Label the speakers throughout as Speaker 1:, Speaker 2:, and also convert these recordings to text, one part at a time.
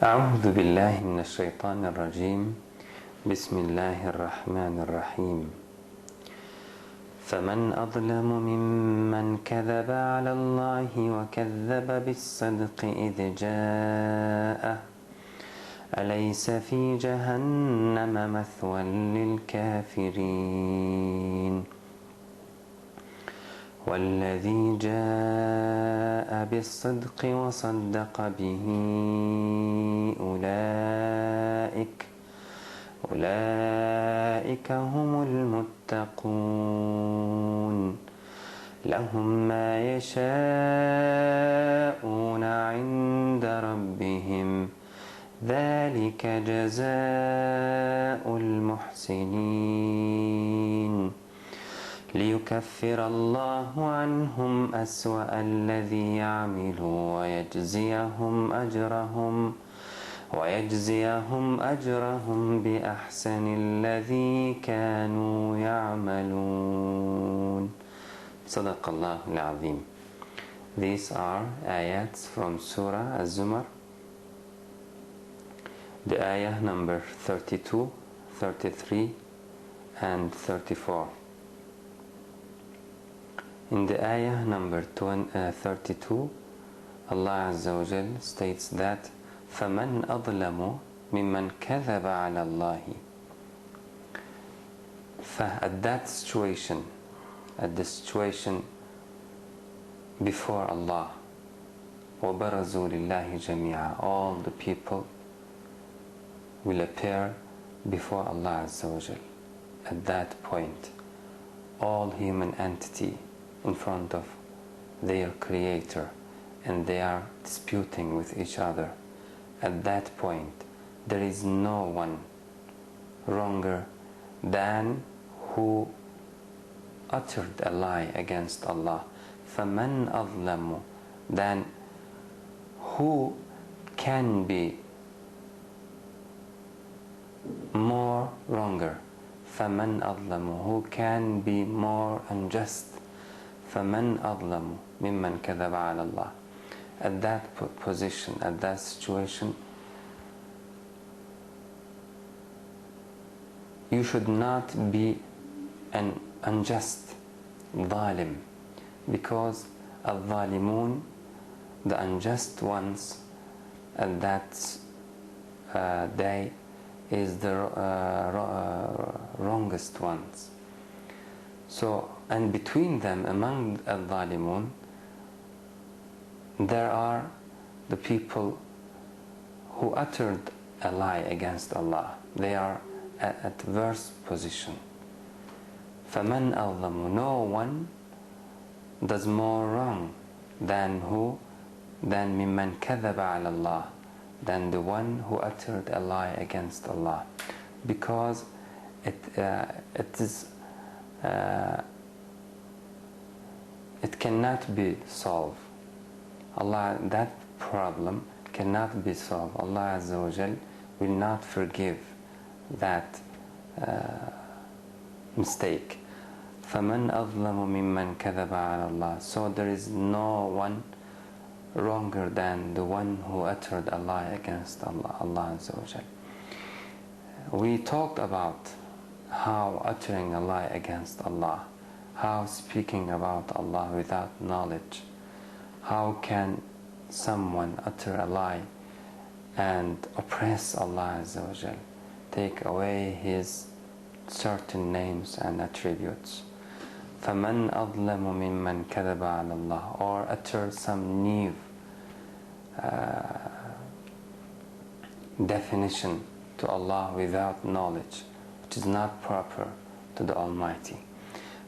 Speaker 1: أعوذ بالله من الشيطان الرجيم بسم الله الرحمن الرحيم فمن أظلم ممن كذب على الله وكذب بالصدق إذ جاءه أليس في جهنم مثوى للكافرين والذي جاء بالصدق وصدق به أولئك هم المتقون لهم ما يشاءون عند ربهم ذلك جزاء المحسنين ليكفر الله عنهم أسوأ الذي عملوا ويجزيهم أجرهم بأحسن الذي كانوا يعملون صدق الله العظيم. These are ayats from Surah Az-Zomar, the ayah number 32, 33 and 34. In the ayah number 32, Allah Azza wa Jal states that فَمَنْ أَظْلَمُ مِمَّنْ كَذَبَ عَلَى اللَّهِ. At that situation, at the situation before Allah, وَبَرَزُوا لِلَّهِ جَمِيعًا, all the people will appear before Allah Azza wa Jal. At that point, all human entity in front of their Creator, and they are disputing with each other. At that point, there is no one wronger than who uttered a lie against Allah. فَمَنْ أَظْلَمُ, then who can be more wronger? فَمَنْ أَظْلَمُ, who can be more unjust? فَمَنْ أَظْلَمُ مِمَّنْ كَذَبَ عَلَى اللَّهِ. At that position, at that situation, you should not be an unjust ظالم, because al-zalimun, the unjust ones at that day, is the wrongest ones. So, and between them, among al-zalimun, there are the people who uttered a lie against Allah. They are at worse position. فَمَنْ أَظْلَمُ, no one does more wrong than who? Than مِمَّنْ كَذَبَ عَلَى اللَّهِ, than the one who uttered a lie against Allah. Because it cannot be solved. Allah, that problem cannot be solved. Allah Azza wa Jal will not forgive that mistake. فَمَنْ أَظْلَمُ مِمَّنْ كَذَبَ عَلَى اللَّهِ. So there is no one wronger than the one who uttered a lie against Allah Azza wa Jal. We talked about how uttering a lie against Allah, how speaking about Allah without knowledge, how can someone utter a lie and oppress Allah Azza wa Jal, take away His certain names and attributes. فَمَنْ أَظْلَمُ مِمَّنْ كَذَبَ عَلَى اللَّهِ, or utter some new definition to Allah without knowledge, which is not proper to the Almighty.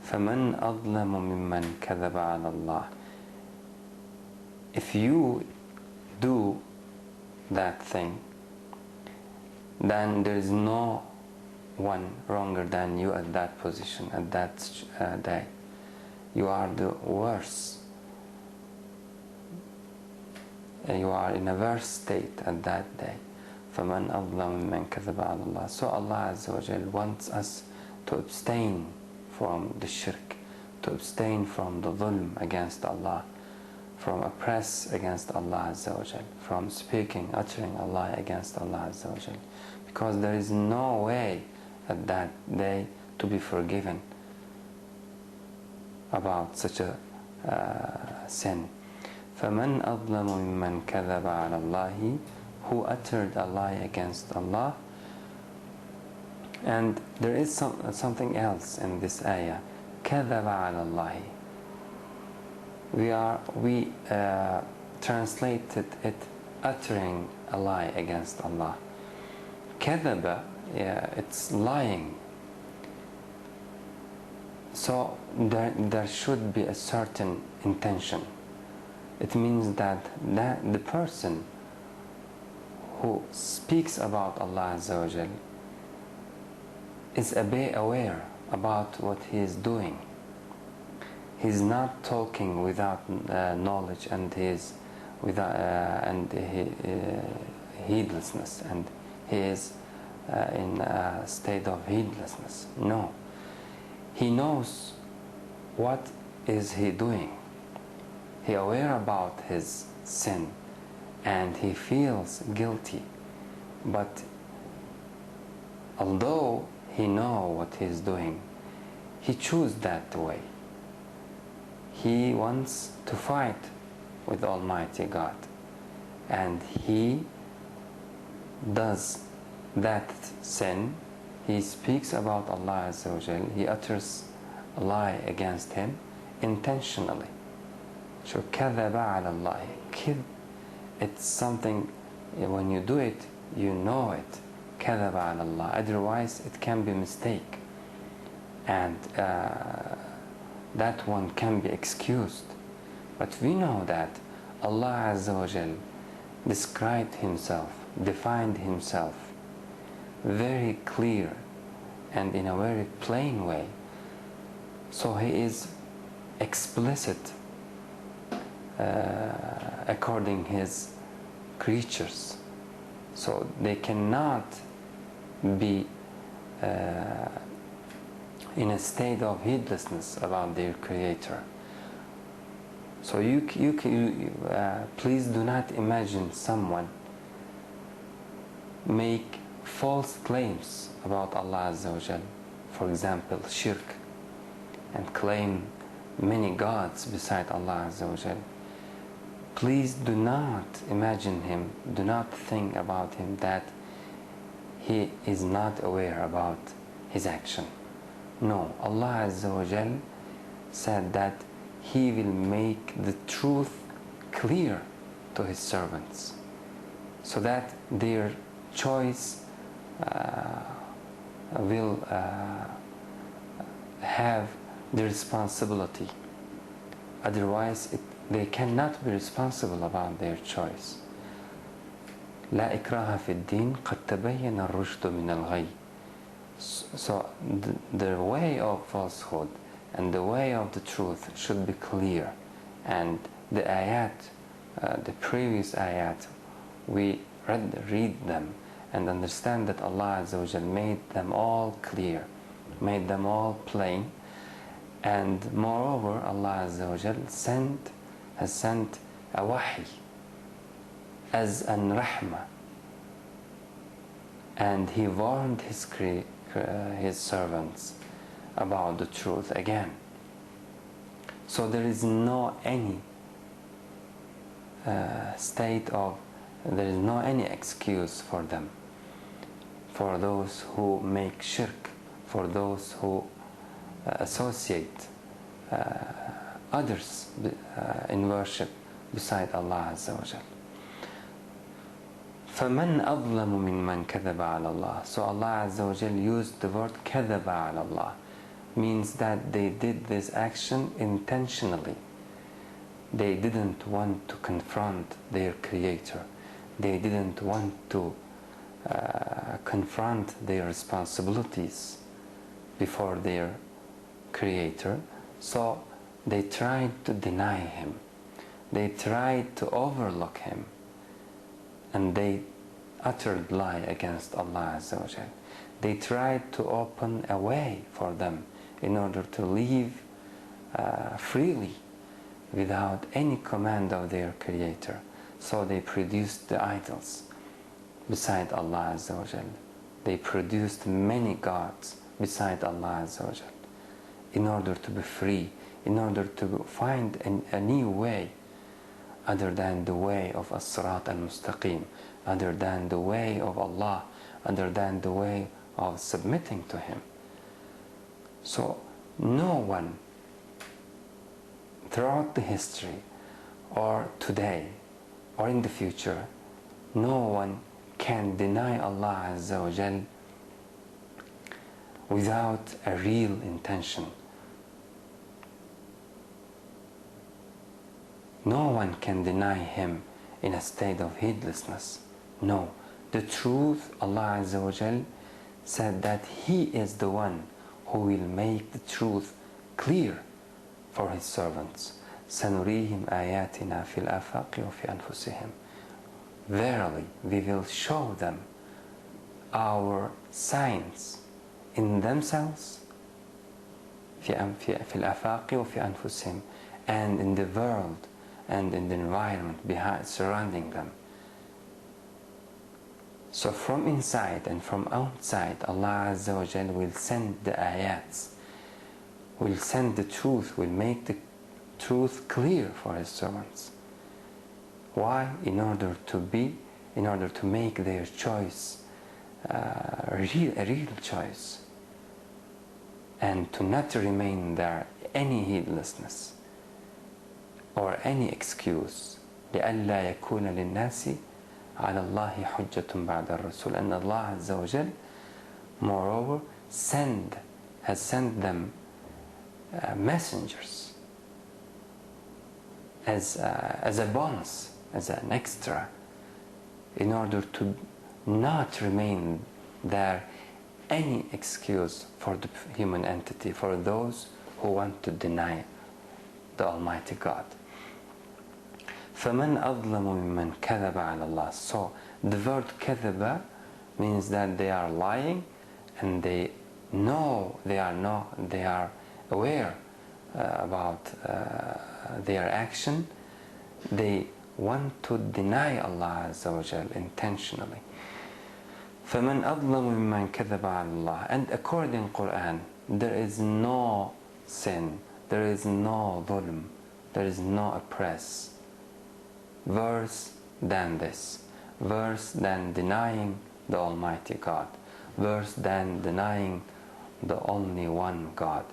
Speaker 1: فَمَنْ أَظْلَمُ مِمَّنْ كَذَبَ عَلَى اللَّهِ. If you do that thing, then there is no one wronger than you at that position, at that day. You are the worst. You are in a worse state at that day. فَمَنْ أَظْلَمُ مِمَّنْ كَذَبَ عَلَى اللَّهِ. So Allah Azza wa Jal wants us to abstain from the shirk, to abstain from the dhulm against Allah. from oppress against Allah Azza wa Jal, from speaking, uttering a lie against Allah Azza wa Jal, because there is no way at that day to be forgiven about such a sin. فَمَنْ أَظْلَمُ مِمَّنْ كَذَبَ عَلَى اللَّهِ, who uttered a lie against Allah. And there is something else in this ayah, كَذَبَ عَلَى اللَّهِ. We translated it uttering a lie against Allah. كَذَبَ, it's lying. So there should be a certain intention. It means that the person who speaks about Allah Azza wa Jal is aware about what he is doing. He's not talking without knowledge and heedlessness, and he is in a state of heedlessness. No, he knows what is he doing. He aware about his sin and he feels guilty, but although he knows what he is doing, he chooses that way. He wants to fight with Almighty God, and he does that sin. He speaks about Allah Azza wa Jal, he utters a lie against him intentionally. So كَذَبَ عَلَى اللَّهِ, it's something, when you do it, you know it. كَذَبَ عَلَى اللَّهِ, otherwise it can be mistake, and that one can be excused. But we know that Allah Azza wa Jal described himself, defined himself very clear and in a very plain way. So he is explicit according his creatures. So they cannot be in a state of heedlessness about their Creator. So please do not imagine someone make false claims about Allah Azza wa Jal, for example shirk, and claim many gods beside Allah Azza wa Jal. Please do not imagine him, do not think about him that he is not aware about his action. No, Allah Azza wa Jal said that he will make the truth clear to his servants, so that their choice will have the responsibility. Otherwise they cannot be responsible about their choice. لا إكراه في الدين قد تبين الرشد من الغي. So the way of falsehood and the way of the truth should be clear. And the ayat, the previous ayat, we read them and understand that Allah Azza wa Jal made them all clear, made them all plain. And moreover, Allah Azza wa Jal has sent a wahi as an rahmah, and he warned his servants about the truth again. So there is no any there is no any excuse for them, for those who make shirk, for those who associate others in worship beside Allah Azza wa Jal. فَمَنْ أَظْلَمُ مِمَّنْ كَذَبَ عَلَى اللَّهِ. So Allah Azza wa Jal used the word كَذَبَ عَلى اللَّهِ, means that they did this action intentionally. They didn't want to confront their Creator. They didn't want to confront their responsibilities before their Creator. So they tried to deny Him. They tried to overlook Him. And they uttered lie against Allah Azza wa Jal. They tried to open a way for them in order to live freely without any command of their Creator. So they produced the idols beside Allah Azza wa Jal. They produced many gods beside Allah Azza wa Jal, in order to be free, in order to find a new way other than the way of As-Sirat Al-Mustaqim, other than the way of Allah, other than the way of submitting to Him. So no one throughout the history or today or in the future, no one can deny Allah Azza wa Jal without a real intention. No one can deny Him in a state of heedlessness. No. The truth, Allah Azza wa Jal said that He is the one who will make the truth clear for His servants. سَنُرِيهِمْ آيَاتِنَا فِي الْآفَاقِ وَفِي أَنفُسِهِمْ. Verily, we will show them our signs in themselves, في الآفاق وفي أنفسهم, and in the world and in the environment behind, surrounding them. So from inside and from outside, Allah Azza wa Jal will send the ayats, will send the truth, will make the truth clear for His servants. Why? In order to make their choice a real choice, and to not remain there any heedlessness or any excuse. لئلا يكون للناس على الله حجة بعد الرسول. And Allah Azza wa Jal, moreover, has sent them messengers as a bonus, as an extra, in order to not remain there any excuse for the human entity, for those who want to deny the Almighty God. فَمَنْ أَظْلَمُ مِمَّنْ كَذَبَ عَلَى اللَّهِ. So the word كَذَبَ means that they are lying, and they know, they are aware about their action. They want to deny Allah Azza wa Jal intentionally. فَمَنْ أَظْلَمُ مِمَّنْ كَذَبَ عَلَى اللَّهِ. And according to Quran, there is no sin, there is no dhulm, there is no oppress worse than this, worse than denying the Almighty God, worse than denying the only one God.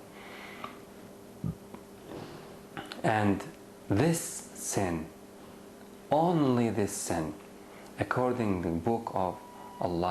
Speaker 1: And this sin, only this sin, according to the book of Allah